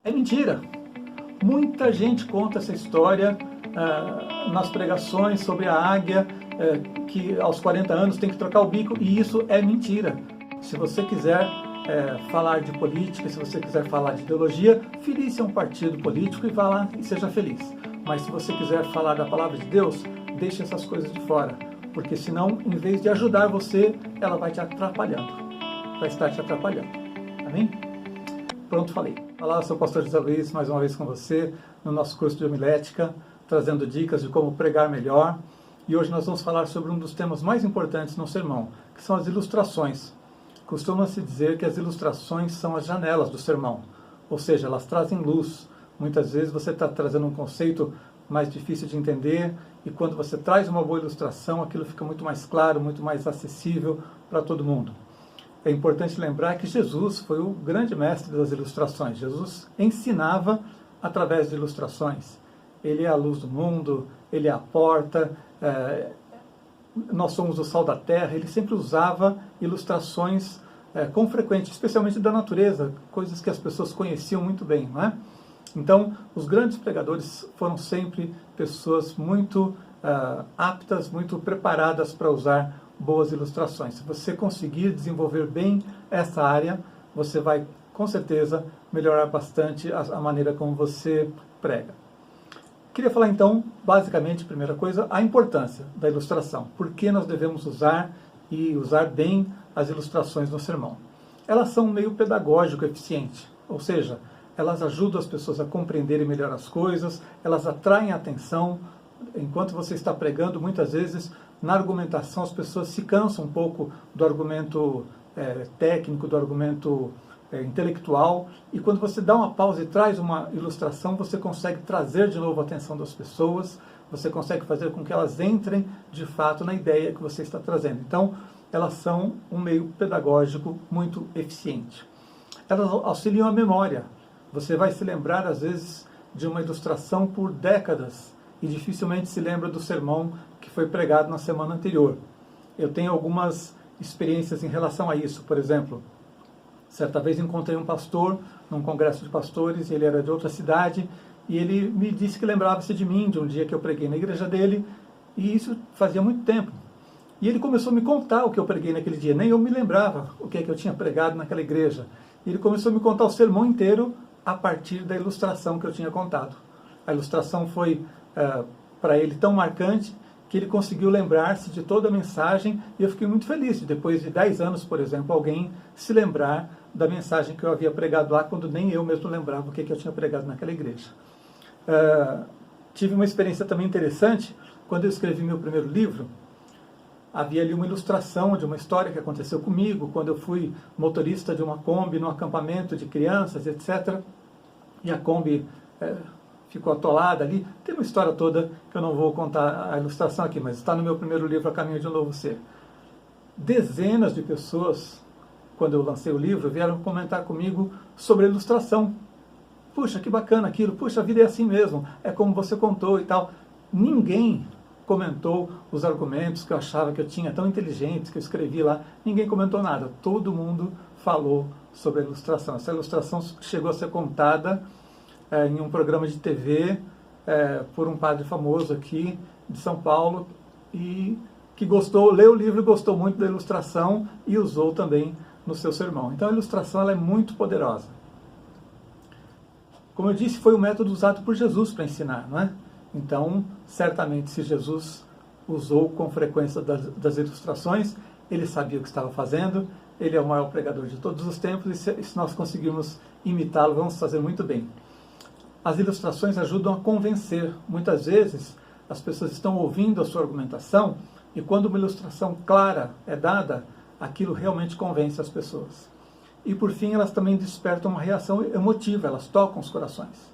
É mentira! Muita gente conta essa história nas pregações sobre a águia, que aos 40 anos tem que trocar o bico, e isso é mentira. Se você quiser falar de política, se você quiser falar de ideologia, filie-se a um partido político e vá lá e seja feliz. Mas se você quiser falar da palavra de Deus, deixe essas coisas de fora, porque senão, em vez de ajudar você, ela vai te atrapalhando, vai estar te atrapalhando. Amém? Pronto, falei. Olá, eu sou o pastor José Luiz, mais uma vez com você, no nosso curso de homilética, trazendo dicas de como pregar melhor. E hoje nós vamos falar sobre um dos temas mais importantes no sermão, que são as ilustrações. Costuma-se dizer que as ilustrações são as janelas do sermão, ou seja, elas trazem luz. Muitas vezes você está trazendo um conceito mais difícil de entender, e quando você traz uma boa ilustração, aquilo fica muito mais claro, muito mais acessível para todo mundo. É importante lembrar que Jesus foi o grande mestre das ilustrações. Jesus ensinava através de ilustrações. Ele é a luz do mundo, ele é a porta, nós somos o sal da terra. Ele sempre usava ilustrações com frequência, especialmente da natureza, coisas que as pessoas conheciam muito bem, não é? Então, os grandes pregadores foram sempre pessoas muito aptas, muito preparadas para usar boas ilustrações. Se você conseguir desenvolver bem essa área, você vai, com certeza, melhorar bastante a maneira como você prega. Queria falar, então, basicamente, primeira coisa, a importância da ilustração. Por que nós devemos usar e usar bem as ilustrações no sermão? Elas são um meio pedagógico eficiente, ou seja, elas ajudam as pessoas a compreenderem melhor as coisas, elas atraem a atenção. Enquanto você está pregando, muitas vezes, na argumentação, as pessoas se cansam um pouco do argumento técnico, do argumento intelectual, e quando você dá uma pausa e traz uma ilustração, você consegue trazer de novo a atenção das pessoas, você consegue fazer com que elas entrem, de fato, na ideia que você está trazendo. Então, elas são um meio pedagógico muito eficiente. Elas auxiliam a memória. Você vai se lembrar, às vezes, de uma ilustração por décadas, e dificilmente se lembra do sermão que foi pregado na semana anterior. Eu tenho algumas experiências em relação a isso. Por exemplo, certa vez encontrei um pastor num congresso de pastores, ele era de outra cidade, e ele me disse que lembrava-se de mim, de um dia que eu preguei na igreja dele, e isso fazia muito tempo. E ele começou a me contar o que eu preguei naquele dia, nem eu me lembrava o que é que eu tinha pregado naquela igreja. E ele começou a me contar o sermão inteiro a partir da ilustração que eu tinha contado. A ilustração foi para ele tão marcante que ele conseguiu lembrar-se de toda a mensagem, e eu fiquei muito feliz de, depois de 10 anos, por exemplo, alguém se lembrar da mensagem que eu havia pregado lá, quando nem eu mesmo lembrava o que eu tinha pregado naquela igreja. Tive uma experiência também interessante, quando eu escrevi meu primeiro livro. Havia ali uma ilustração de uma história que aconteceu comigo, quando eu fui motorista de uma Kombi num acampamento de crianças, etc. E a Kombi ficou atolada ali. Tem uma história toda que eu não vou contar a ilustração aqui, mas está no meu primeiro livro, A Caminho de um Novo Ser. Dezenas de pessoas, quando eu lancei o livro, vieram comentar comigo sobre a ilustração. Puxa, que bacana aquilo. Puxa, a vida é assim mesmo. É como você contou e tal. Ninguém comentou os argumentos que eu achava que eu tinha tão inteligentes, que eu escrevi lá. Ninguém comentou nada. Todo mundo falou sobre a ilustração. Essa ilustração chegou a ser contada em um programa de TV por um padre famoso aqui de São Paulo, e que leu o livro e gostou muito da ilustração e usou também no seu sermão. Então a ilustração ela é muito poderosa. Como eu disse, foi um método usado por Jesus para ensinar, não é? Então, certamente, se Jesus usou com frequência das ilustrações, ele sabia o que estava fazendo, ele é o maior pregador de todos os tempos, e se nós conseguirmos imitá-lo, vamos fazer muito bem. As ilustrações ajudam a convencer. Muitas vezes, as pessoas estão ouvindo a sua argumentação, e quando uma ilustração clara é dada, aquilo realmente convence as pessoas. E, por fim, elas também despertam uma reação emotiva, elas tocam os corações.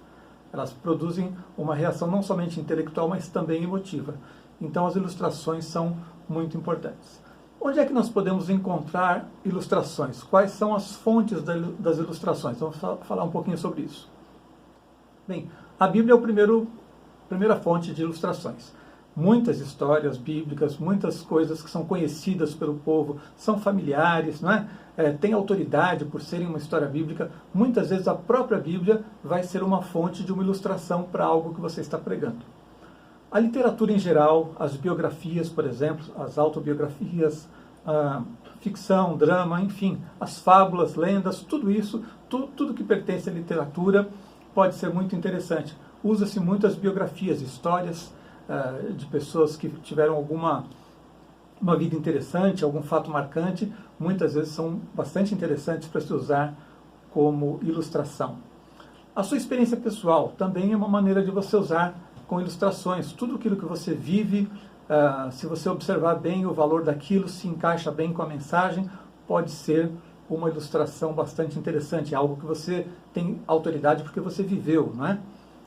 Elas produzem uma reação não somente intelectual, mas também emotiva. Então, as ilustrações são muito importantes. Onde é que nós podemos encontrar ilustrações? Quais são as fontes das ilustrações? Vamos falar um pouquinho sobre isso. Bem, a Bíblia é a primeira fonte de ilustrações. muitas histórias bíblicas, muitas coisas que são conhecidas pelo povo, são familiares, não é? Tem autoridade por serem uma história bíblica. Muitas vezes a própria Bíblia vai ser uma fonte de uma ilustração para algo que você está pregando. A literatura em geral, as biografias, por exemplo, as autobiografias, a ficção, drama, enfim, as fábulas, lendas, tudo isso, tudo que pertence à literatura pode ser muito interessante. Usa-se muitas biografias, histórias de pessoas que tiveram uma vida interessante, algum fato marcante, muitas vezes são bastante interessantes para se usar como ilustração. A sua experiência pessoal também é uma maneira de você usar com ilustrações. Tudo aquilo que você vive, se você observar bem o valor daquilo, se encaixa bem com a mensagem, pode ser uma ilustração bastante interessante, algo que você tem autoridade porque você viveu, não é?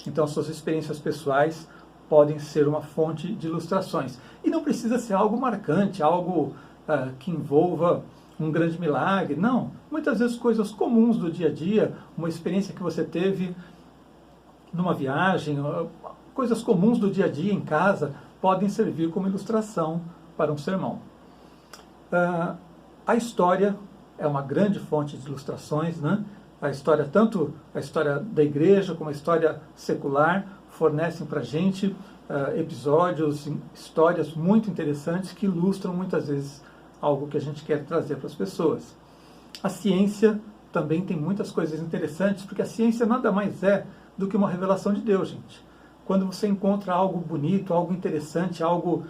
Então as suas experiências pessoais podem ser uma fonte de ilustrações. E não precisa ser algo marcante, algo que envolva um grande milagre, não. Muitas vezes coisas comuns do dia a dia, uma experiência que você teve numa viagem, coisas comuns do dia a dia em casa, podem servir como ilustração para um sermão. A história é uma grande fonte de ilustrações, né? A história, tanto a história da igreja como a história secular, fornecem para a gente episódios, histórias muito interessantes que ilustram muitas vezes algo que a gente quer trazer para as pessoas. A ciência também tem muitas coisas interessantes, porque a ciência nada mais é do que uma revelação de Deus, gente. Quando você encontra algo bonito, algo interessante, algo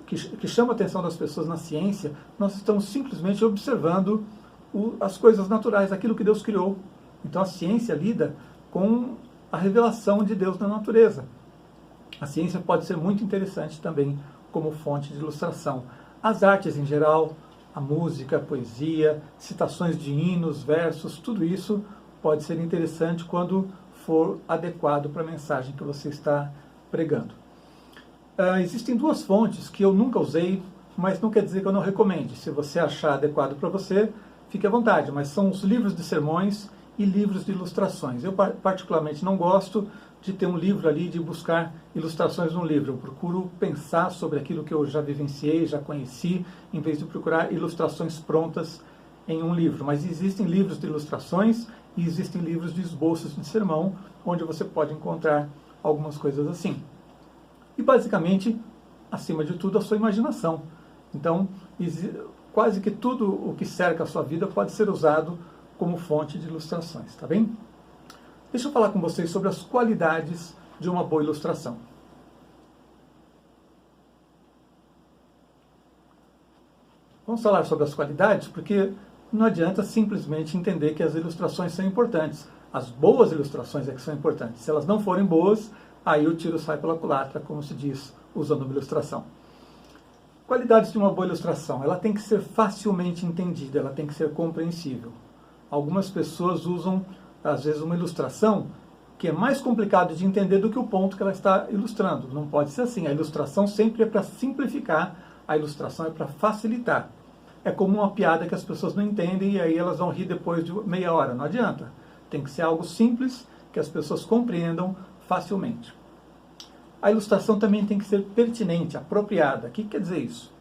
que chama a atenção das pessoas na ciência, nós estamos simplesmente observando as coisas naturais, aquilo que Deus criou. Então a ciência lida com a revelação de Deus na natureza. A ciência pode ser muito interessante também como fonte de ilustração. As artes em geral, a música, a poesia, citações de hinos, versos, tudo isso pode ser interessante quando for adequado para a mensagem que você está pregando. Existem duas fontes que eu nunca usei, mas não quer dizer que eu não recomende. Se você achar adequado para você, fique à vontade, mas são os livros de sermões e livros de ilustrações. Eu particularmente não gosto de ter um livro ali, de buscar ilustrações num livro. Eu procuro pensar sobre aquilo que eu já vivenciei, já conheci, em vez de procurar ilustrações prontas em um livro. Mas existem livros de ilustrações e existem livros de esboços de sermão, onde você pode encontrar algumas coisas assim. E basicamente, acima de tudo, a sua imaginação. Então, quase que tudo o que cerca a sua vida pode ser usado como fonte de ilustrações, tá bem? Deixa eu falar com vocês sobre as qualidades de uma boa ilustração. Vamos falar sobre as qualidades, porque não adianta simplesmente entender que as ilustrações são importantes. As boas ilustrações é que são importantes. Se elas não forem boas, aí o tiro sai pela culatra, como se diz, usando uma ilustração. Qualidades de uma boa ilustração. Ela tem que ser facilmente entendida, ela tem que ser compreensível. Algumas pessoas usam, às vezes, uma ilustração que é mais complicado de entender do que o ponto que ela está ilustrando. Não pode ser assim. A ilustração sempre é para simplificar, a ilustração é para facilitar. É como uma piada que as pessoas não entendem e aí elas vão rir depois de meia hora. Não adianta. Tem que ser algo simples, que as pessoas compreendam facilmente. A ilustração também tem que ser pertinente, apropriada. O que quer dizer isso?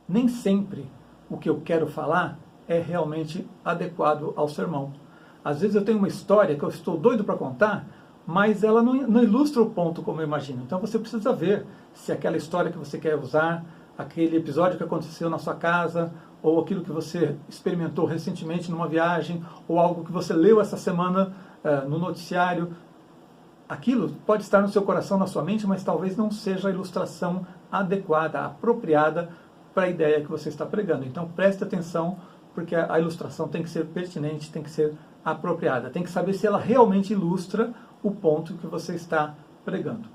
Nem sempre o que eu quero falar é realmente adequado ao sermão. Às vezes eu tenho uma história que eu estou doido para contar, mas ela não ilustra o ponto como eu imagino. Então você precisa ver se aquela história que você quer usar, aquele episódio que aconteceu na sua casa, ou aquilo que você experimentou recentemente numa viagem, ou algo que você leu essa semana no noticiário. Aquilo pode estar no seu coração, na sua mente, mas talvez não seja a ilustração adequada, apropriada para a ideia que você está pregando. Então preste atenção, porque a ilustração tem que ser pertinente, tem que ser apropriada. Tem que saber se ela realmente ilustra o ponto que você está pregando.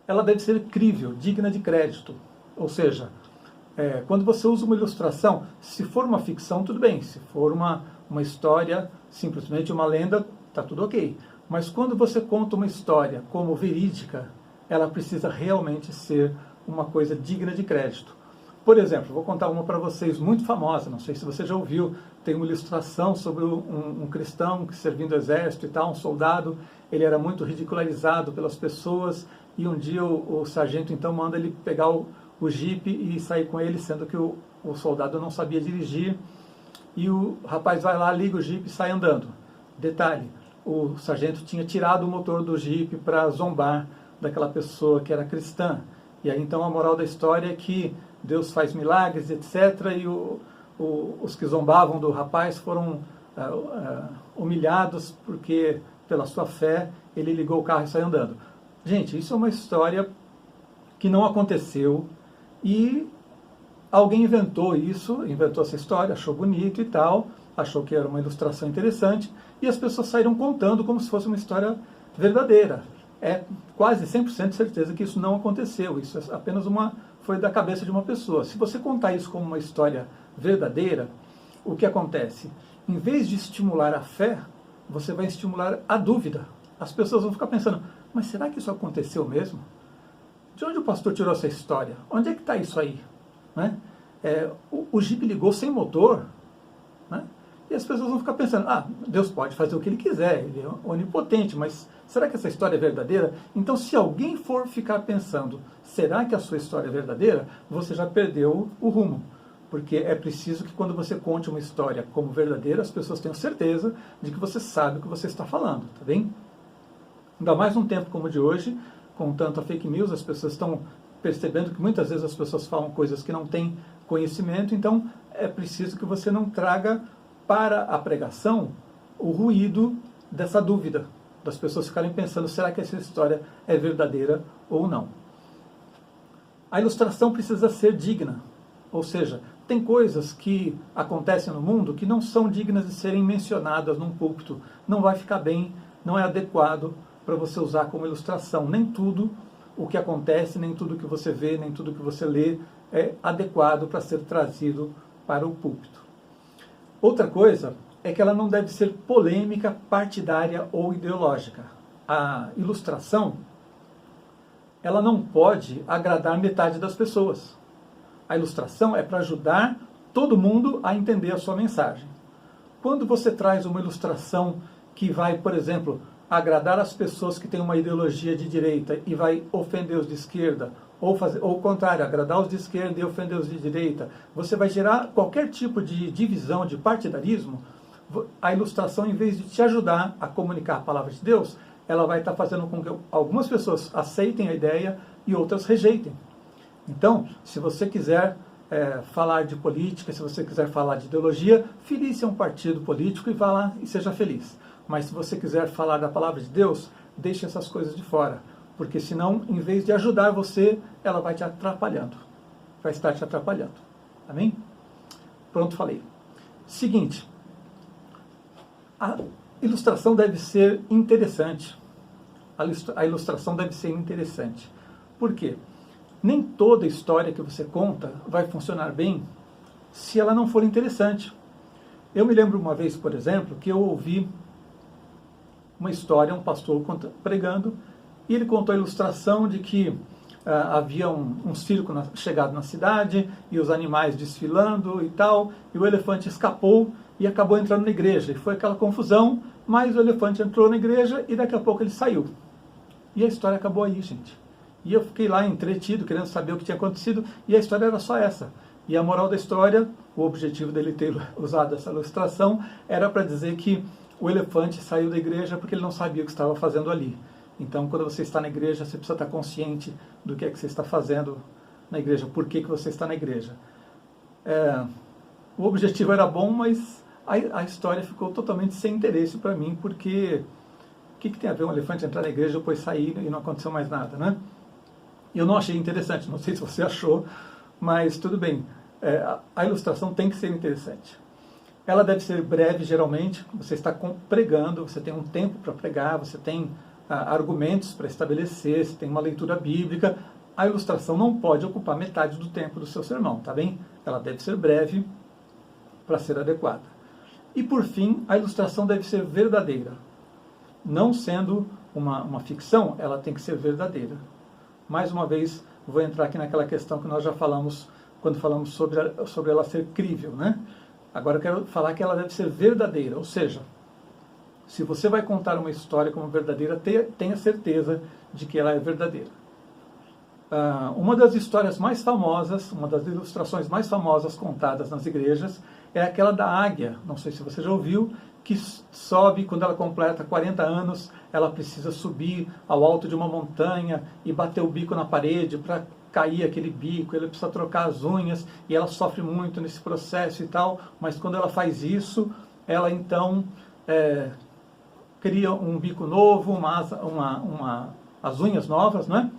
Ela deve ser crível, digna de crédito. Ou seja, quando você usa uma ilustração, se for uma ficção, tudo bem. Se for uma história, simplesmente uma lenda, está tudo ok. Mas quando você conta uma história como verídica, ela precisa realmente ser uma coisa digna de crédito. Por exemplo, vou contar uma para vocês muito famosa, não sei se você já ouviu, tem uma ilustração sobre um cristão que servindo o exército e tal, um soldado, ele era muito ridicularizado pelas pessoas, e um dia o sargento então manda ele pegar o jipe e sair com ele, sendo que o soldado não sabia dirigir, e o rapaz vai lá, liga o jipe e sai andando. Detalhe, o sargento tinha tirado o motor do jipe para zombar daquela pessoa que era cristã. E aí então a moral da história é que Deus faz milagres, etc. E os que zombavam do rapaz foram humilhados porque, pela sua fé, ele ligou o carro e saiu andando. Gente, isso é uma história que não aconteceu e alguém inventou isso, inventou essa história, achou bonito e tal, achou que era uma ilustração interessante e as pessoas saíram contando como se fosse uma história verdadeira. É quase 100% certeza que isso não aconteceu, isso é apenas foi da cabeça de uma pessoa. Se você contar isso como uma história verdadeira, o que acontece? Em vez de estimular a fé, você vai estimular a dúvida. As pessoas vão ficar pensando, mas será que isso aconteceu mesmo? De onde o pastor tirou essa história? Onde é que está isso aí? Né? O jipe ligou sem motor, né? E as pessoas vão ficar pensando, Deus pode fazer o que Ele quiser, Ele é onipotente, mas será que essa história é verdadeira? Então, se alguém for ficar pensando, será que a sua história é verdadeira? Você já perdeu o rumo. Porque é preciso que quando você conte uma história como verdadeira, as pessoas tenham certeza de que você sabe o que você está falando, tá bem? Ainda mais num tempo como o de hoje, com tanta fake news, as pessoas estão percebendo que muitas vezes as pessoas falam coisas que não têm conhecimento, então é preciso que você não traga para a pregação o ruído dessa dúvida, das pessoas ficarem pensando, será que essa história é verdadeira ou não? A ilustração precisa ser digna, ou seja, tem coisas que acontecem no mundo que não são dignas de serem mencionadas num púlpito, não vai ficar bem, não é adequado para você usar como ilustração. Nem tudo o que acontece, nem tudo que você vê, nem tudo que você lê é adequado para ser trazido para o púlpito. Outra coisa é que ela não deve ser polêmica, partidária ou ideológica. A ilustração, ela não pode agradar metade das pessoas. A ilustração é para ajudar todo mundo a entender a sua mensagem. Quando você traz uma ilustração que vai, por exemplo, agradar as pessoas que têm uma ideologia de direita e vai ofender os de esquerda, ou o contrário, agradar os de esquerda e ofender os de direita, você vai gerar qualquer tipo de divisão, de partidarismo. A ilustração, em vez de te ajudar a comunicar a palavra de Deus, ela vai estar fazendo com que algumas pessoas aceitem a ideia e outras rejeitem. Então, se você quiser falar de política, se você quiser falar de ideologia, filie-se a um partido político e vá lá e seja feliz. Mas se você quiser falar da palavra de Deus, deixe essas coisas de fora. Porque senão, em vez de ajudar você, ela vai te atrapalhando. Vai estar te atrapalhando. Amém? Pronto, falei. Seguinte. A ilustração deve ser interessante. A ilustração deve ser interessante. Por quê? Nem toda história que você conta vai funcionar bem se ela não for interessante. Eu me lembro uma vez, por exemplo, que eu ouvi uma história, um pastor pregando, e ele contou a ilustração de que havia um circo chegado na cidade, e os animais desfilando e tal, e o elefante escapou e acabou entrando na igreja. E foi aquela confusão, mas o elefante entrou na igreja e daqui a pouco ele saiu. E a história acabou aí, gente. E eu fiquei lá entretido, querendo saber o que tinha acontecido, e a história era só essa. E a moral da história, o objetivo dele ter usado essa ilustração, era para dizer que o elefante saiu da igreja porque ele não sabia o que estava fazendo ali. Então, quando você está na igreja, você precisa estar consciente do que é que você está fazendo na igreja, por que você está na igreja. O objetivo era bom, mas a história ficou totalmente sem interesse para mim, porque o que tem a ver um elefante entrar na igreja, depois sair e não aconteceu mais nada, né? Eu não achei interessante, não sei se você achou, mas tudo bem. A ilustração tem que ser interessante. Ela deve ser breve, geralmente. Você está pregando, você tem um tempo para pregar, você tem argumentos para estabelecer, você tem uma leitura bíblica. A ilustração não pode ocupar metade do tempo do seu sermão, tá bem? Ela deve ser breve para ser adequada. E, por fim, a ilustração deve ser verdadeira. Não sendo uma ficção, ela tem que ser verdadeira. Mais uma vez, vou entrar aqui naquela questão que nós já falamos quando falamos sobre ela ser crível, né? Agora eu quero falar que ela deve ser verdadeira, ou seja, se você vai contar uma história como verdadeira, tenha certeza de que ela é verdadeira. Uma das histórias mais famosas, uma das ilustrações mais famosas contadas nas igrejas é aquela da águia, não sei se você já ouviu, que sobe, quando ela completa 40 anos, ela precisa subir ao alto de uma montanha e bater o bico na parede para cair aquele bico, ela precisa trocar as unhas e ela sofre muito nesse processo e tal, mas quando ela faz isso, ela então cria um bico novo, as unhas novas, né?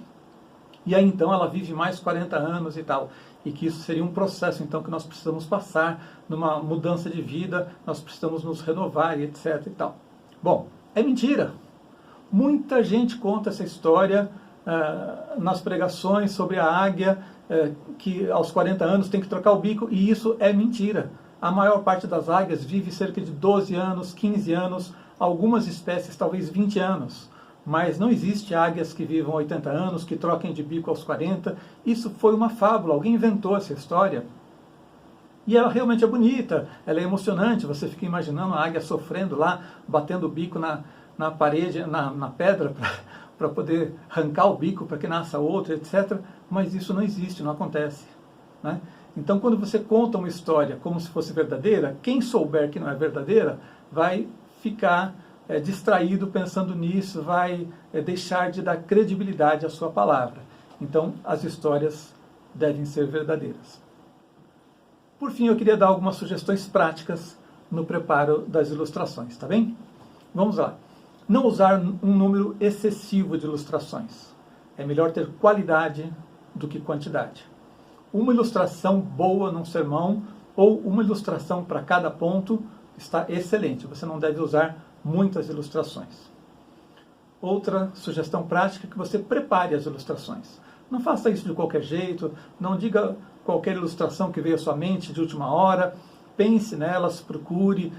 E aí então ela vive mais 40 anos e tal. E que isso seria um processo então que nós precisamos passar numa mudança de vida, nós precisamos nos renovar e etc e tal. Bom, é mentira. Muita gente conta essa história nas pregações sobre a águia, que aos 40 anos tem que trocar o bico, e isso é mentira. A maior parte das águias vive cerca de 12 anos, 15 anos, algumas espécies talvez 20 anos. Mas não existe águias que vivam 80 anos, que troquem de bico aos 40. Isso foi uma fábula, alguém inventou essa história. E ela realmente é bonita, ela é emocionante, você fica imaginando a águia sofrendo lá, batendo o bico na parede, na pedra, para poder arrancar o bico, para que nasça outro, etc. Mas isso não existe, não acontece, né? Então, quando você conta uma história como se fosse verdadeira, quem souber que não é verdadeira vai ficar distraído pensando nisso, vai deixar de dar credibilidade à sua palavra. Então, as histórias devem ser verdadeiras. Por fim, eu queria dar algumas sugestões práticas no preparo das ilustrações, tá bem? Vamos lá. Não usar um número excessivo de ilustrações. É melhor ter qualidade do que quantidade. Uma ilustração boa num sermão ou uma ilustração para cada ponto está excelente. Você não deve usar muitas ilustrações. Outra sugestão prática é que você prepare as ilustrações. Não faça isso de qualquer jeito, não diga qualquer ilustração que veio à sua mente de última hora, pense nelas, procure,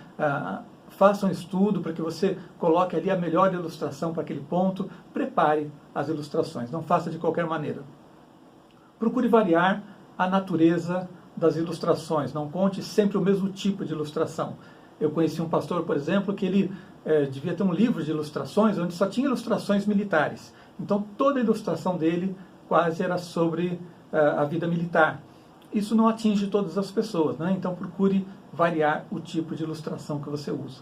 faça um estudo para que você coloque ali a melhor ilustração para aquele ponto, prepare as ilustrações, não faça de qualquer maneira. Procure variar a natureza das ilustrações, não conte sempre o mesmo tipo de ilustração. Eu conheci um pastor, por exemplo, que ele devia ter um livro de ilustrações onde só tinha ilustrações militares. Então toda a ilustração dele quase era sobre a vida militar. Isso não atinge todas as pessoas, né? Então procure variar o tipo de ilustração que você usa.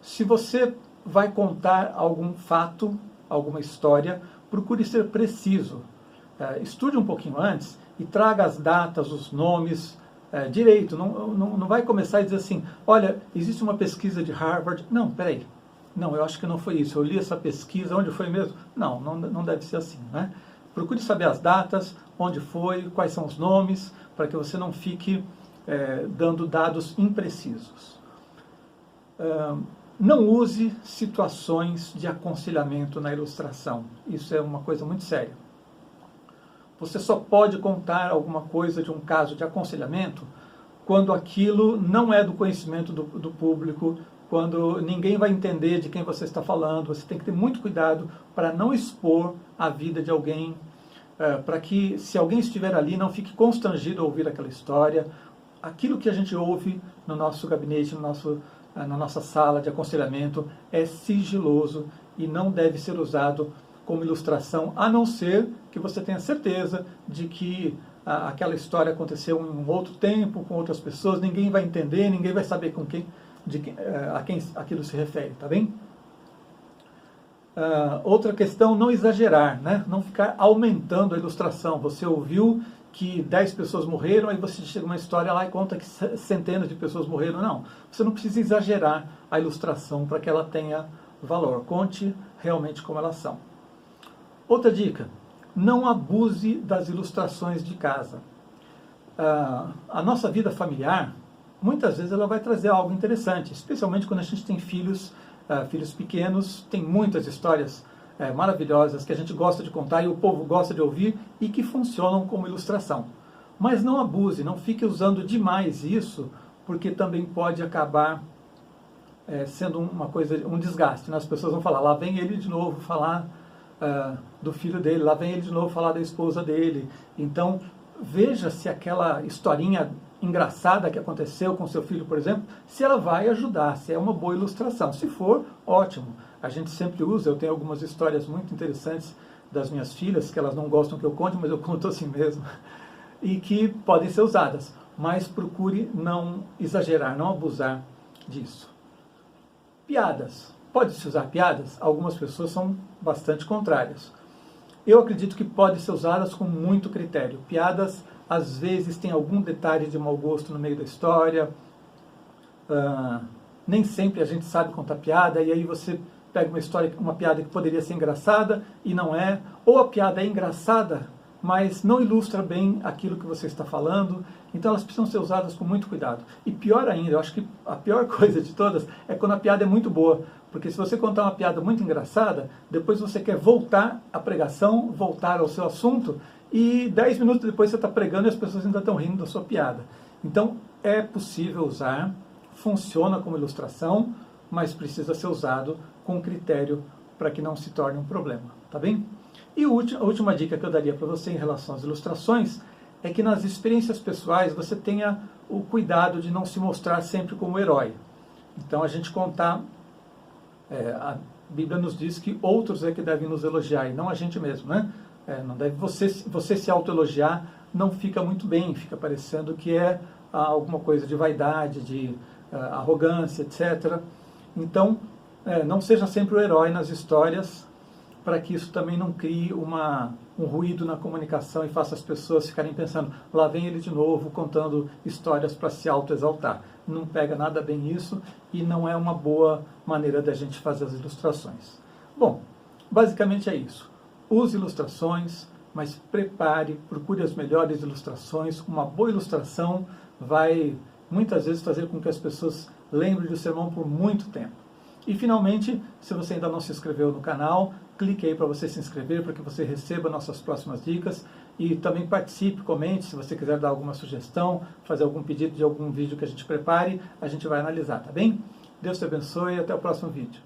Se você vai contar algum fato, alguma história, procure ser preciso. Estude um pouquinho antes e traga as datas, os nomes direito. Não vai começar a dizer assim, olha, existe uma pesquisa de Harvard. Não, peraí. Não, eu acho que não foi isso. Eu li essa pesquisa, onde foi mesmo? Não deve ser assim, né? Procure saber as datas, onde foi, quais são os nomes, para que você não fique dando dados imprecisos. Não use situações de aconselhamento na ilustração. Isso é uma coisa muito séria. Você só pode contar alguma coisa de um caso de aconselhamento quando aquilo não é do conhecimento do público, quando ninguém vai entender de quem você está falando. Você tem que ter muito cuidado para não expor a vida de alguém, para que, se alguém estiver ali, não fique constrangido a ouvir aquela história. Aquilo que a gente ouve no nosso gabinete, na nossa sala de aconselhamento, é sigiloso e não deve ser usado como ilustração, a não ser que você tenha certeza de que aquela história aconteceu em um outro tempo, com outras pessoas, ninguém vai entender, ninguém vai saber a quem aquilo se refere, tá bem? Outra questão, não exagerar, né? Não ficar aumentando a ilustração. Você ouviu que 10 pessoas morreram, aí você chega uma história lá e conta que centenas de pessoas morreram. Não, você não precisa exagerar a ilustração para que ela tenha valor. Conte realmente como elas são. Outra dica, não abuse das ilustrações de casa. A nossa vida familiar, muitas vezes ela vai trazer algo interessante, especialmente quando a gente tem filhos pequenos, tem muitas histórias maravilhosas que a gente gosta de contar e o povo gosta de ouvir e que funcionam como ilustração. Mas não abuse, não fique usando demais isso, porque também pode acabar sendo uma coisa, um desgaste, né? As pessoas vão falar, lá vem ele de novo falar do filho dele, lá vem ele de novo falar da esposa dele. Então, veja se aquela historinha engraçada que aconteceu com seu filho, por exemplo, se ela vai ajudar, se é uma boa ilustração. Se for, ótimo. A gente sempre usa, eu tenho algumas histórias muito interessantes das minhas filhas, que elas não gostam que eu conte, mas eu conto assim mesmo, e que podem ser usadas. Mas procure não exagerar, não abusar disso. Piadas. Pode-se usar piadas? Algumas pessoas são bastante contrárias. Eu acredito que podem ser usadas com muito critério. Piadas, às vezes, têm algum detalhe de mau gosto no meio da história. Nem sempre a gente sabe contar piada, e aí você pega uma piada que poderia ser engraçada e não é. Ou a piada é engraçada, mas não ilustra bem aquilo que você está falando. Então elas precisam ser usadas com muito cuidado. E pior ainda, eu acho que a pior coisa de todas é quando a piada é muito boa. Porque se você contar uma piada muito engraçada, depois você quer voltar à pregação, voltar ao seu assunto, e 10 minutos depois você está pregando e as pessoas ainda estão rindo da sua piada. Então é possível usar, funciona como ilustração, mas precisa ser usado com critério para que não se torne um problema, tá bem? E a última dica que eu daria para você em relação às ilustrações é que nas experiências pessoais você tenha o cuidado de não se mostrar sempre como herói. Então a gente contar, a Bíblia nos diz que outros é que devem nos elogiar e não a gente mesmo, né? Não deve você se autoelogiar, não fica muito bem, fica parecendo que é alguma coisa de vaidade, de arrogância, etc. Então, não seja sempre o herói nas histórias, para que isso também não crie um ruído na comunicação e faça as pessoas ficarem pensando, lá vem ele de novo contando histórias para se autoexaltar. Não pega nada bem isso e não é uma boa maneira da gente fazer as ilustrações. Bom, basicamente é isso. Use ilustrações, mas procure as melhores ilustrações. Uma boa ilustração vai muitas vezes fazer com que as pessoas lembrem do sermão por muito tempo. E finalmente, se você ainda não se inscreveu no canal, clique aí para você se inscrever, para que você receba nossas próximas dicas e também participe, comente, se você quiser dar alguma sugestão, fazer algum pedido de algum vídeo que a gente prepare, a gente vai analisar, tá bem? Deus te abençoe e até o próximo vídeo.